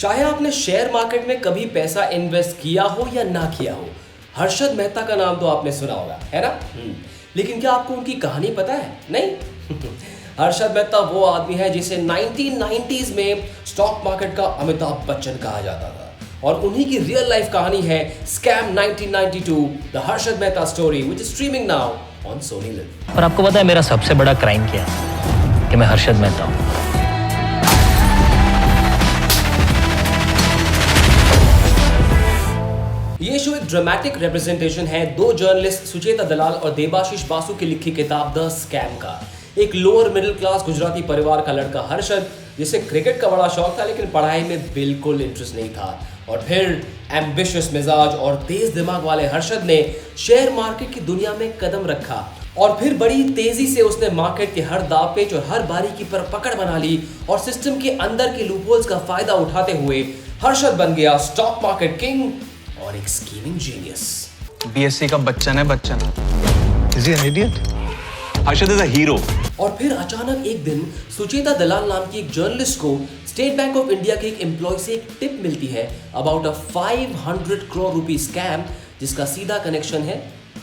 चाहे आपने share market में कभी पैसा इन्वेस्ट किया हो या ना किया हो, हर्षद मेहता का नाम तो आपने सुना होगा, है ना? लेकिन क्या आपको उनकी कहानी पता है? नहीं। हर्षद मेहता वो आदमी है जिसे 1990s में स्टॉक मार्केट का अमिताभ बच्चन कहा जाता था, और उन्हीं की रियल लाइफ कहानी है scam 1992, the Harshad Mehta story, which is streaming now on Sony live. और आपको पता है मेरा सबसे बड़ा क्राइम क्या है? कि मैं हर्षद मेहता हूं। ये शो एक ड्रामेटिक रिप्रेजेंटेशन है दो जर्नलिस्ट सुचेता दलाल और देबाशीष बासु की लिखी किताब द स्कैम का। एक लोअर मिडिल क्लास गुजराती परिवार का लड़का हर्षद, जिसे क्रिकेट का बड़ा शौक था लेकिन पढ़ाई में बिल्कुल इंटरेस्ट नहीं था, और फिर एम्बिशियस मिजाज और तेज दिमाग वाले हर्षद ने शेयर मार्केट की दुनिया में कदम रखा, और फिर बड़ी तेजी से उसने मार्केट के हर दाव पेच और हर बारीकी पर पकड़ बना ली, और सिस्टम के अंदर के लूपहोल्स का फायदा उठाते हुए हर्षद बन गया स्टॉक मार्केट किंग और एक स्कीमिंग जीनियस। बीएससी का बच्चन है, Bachchan. Is he an idiot? Harshad is a hero. और फिर अचानक एक दिन सुचेता दलाल नाम की एक जर्नलिस्ट को स्टेट बैंक ऑफ इंडिया के एक एम्प्लॉय से एक टिप मिलती है about a 500 crore rupee scam, जिसका सीधा कनेक्शन है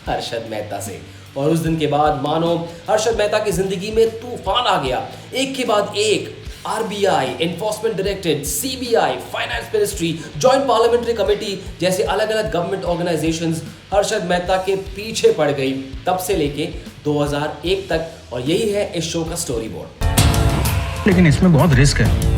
हर्षद मेहता से। और उस दिन के बाद मानो हर्षद मेहता की जिंदगी में तूफान आ गया। एक के बाद एक RBI, enforcement directorate, CBI, finance ministry, joint parliamentary committee जैसे अलग अलग गवर्नमेंट ऑर्गेनाइजेशंस हर्षद मेहता के पीछे पड़ गई, तब से लेके 2001 तक। और यही है इस शो का स्टोरी बोर्ड। लेकिन इसमें बहुत रिस्क है।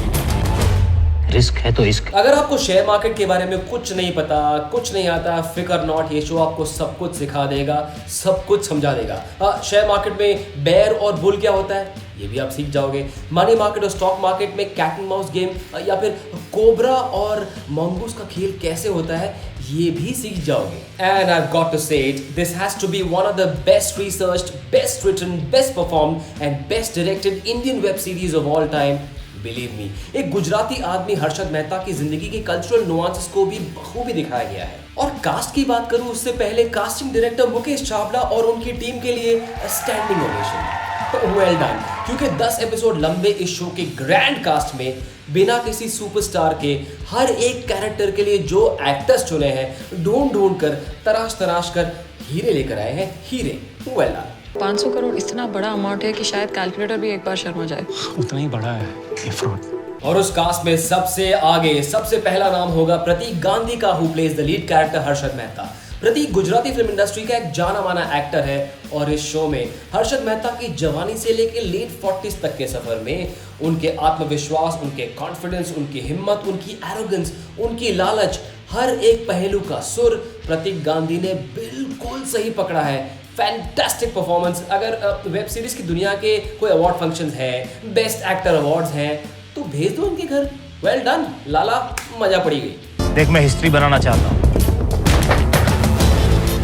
रिस्क है तो इश्क। अगर आपको शेयर मार्केट के बारे में कुछ नहीं पता, कुछ नहीं आता, फिकर नॉट, ये शो आपको सब कुछ सिखा देगा, सब कुछ समझा देगा। शेयर मार्केट में बेयर और बुल क्या होता है ये भी आप सीख जाओगे। मनी मार्केट और स्टॉक मार्केट में कैट एंड माउस गेम या फिर कोबरा और मंगूस का खेल कैसे होता है ये भी सीख जाओगे। And I got to say it, this has to be one of the best researched, best written, best performed and best directed Indian web series of all time. Believe me, एक गुजराती आदमी हर्षद मेहता की जिंदगी के कल्चरल नुआंसेस को भी बखूबी दिखाया गया है। और कास्ट की बात करूं उससे पहले कास्टिंग डायरेक्टर मुकेश चावला और उनकी टीम के लिए स्टैंडिंग ओवेशन। वेल डन, क्योंकि 10 एपिसोड लंबे इस शो के ग्रैंड कास्ट में बिना किसी सुपरस्टार के हर एक कैरेक्टर के लिए जो एक्टर्स चुने हैं, ढूंढ ढूंढ कर, तराश तराश कर हीरे लेकर आए हैं, हीरे। Well done. 500 करोड़ इतना बड़ा अमाउंट है कि शायद कैलकुलेटर भी एक बार शर्मा जाए। उतना ही बड़ा है ये फ्रॉड। और उस कास्ट में सबसे आगे, सबसे पहला नाम होगा प्रतीक गांधी का, who plays the lead character Harshad Mehta. Pratik Gujarati film industry का एक जाना माना एक्टर है, और इस शो में हर्षद मेहता की जवानी से लेकर लेट 40s तक के सफर में उनके आत्मविश्वास, उनके कॉन्फिडेंस, उनकी हिम्मत, उनकी एरोगेंस, उनकी लालच, हर एक पहलू का सुर प्रतीक गांधी ने बिल्कुल सही पकड़ा है। Fantastic performance. अगर वेब सीरीज की दुनिया के कोई अवार्ड फंक्शंस हैं, बेस्ट एक्टर अवार्ड्स हैं, तो भेज दो उनके घर। वेल डन लाला, मजा पड़ी गई। देख, मैं हिस्ट्री बनाना चाहता हूं,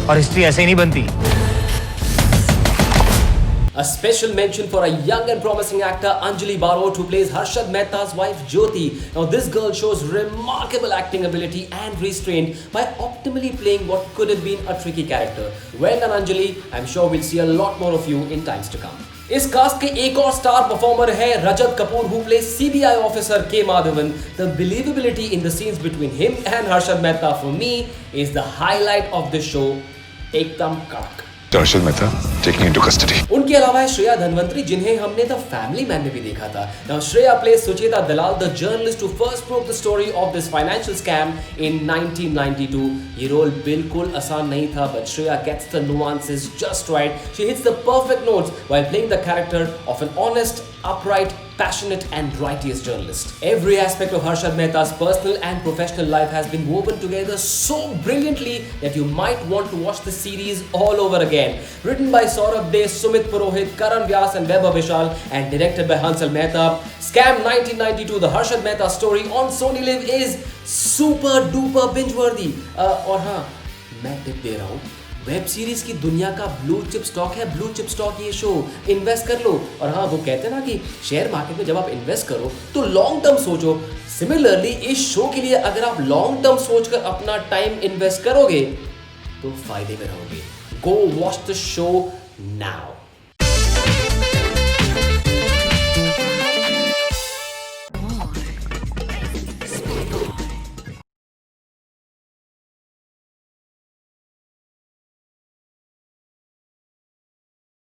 और हिस्ट्री ऐसे ही नहीं बनती। A special mention for a young and promising actor Anjali Barot, who plays Harshad Mehta's wife Jyoti. Now this girl shows remarkable acting ability and restraint by optimally playing what could have been a tricky character. Well done Anjali, I'm sure we'll see a lot more of you in times to come. इस cast के एक और star performer है रजत Kapoor, who plays CBI officer K Madhavan. The believability in the scenes between him and Harshad Mehta for me is the highlight of the show. एकदम कड़क। Harshad Mehta taken into custody. उनके अलावा है श्रेया धनवंतरी, जिन्हें हमने द फैमिली मैन में भी देखा था। Now Shreya plays Sucheta Dalal, the journalist who first broke the story of this financial scam in 1992. ये रोल बिल्कुल आसान नहीं था, but Shreya gets the nuances just right. She hits the perfect notes while playing the character of an honest, upright, passionate and righteous journalist. Every aspect of Harshad Mehta's personal and professional life has been woven together so brilliantly that you might want to watch the series all over again. Written by Saurabh Dey, Sumit Purohit, Karan Vyas and Vaibhav Vishal, and directed by Hansal Mehta, Scam 1992, the Harshad Mehta story on Sony Live is super duper binge worthy. और हाँ, मैं tip दे रहा हूँ, web series की दुनिया का blue chip stock है, blue chip stock ये शो। इन्वेस्ट कर लो। और हाँ, वो कहते हैं ना कि शेयर मार्केट में जब आप इन्वेस्ट करो तो लॉन्ग टर्म सोचो। सिमिलरली इस शो के लिए अगर आप लॉन्ग टर्म सोचकर अपना टाइम इन्वेस्ट करोगे तो फायदे में रहोगे। Go watch the show now.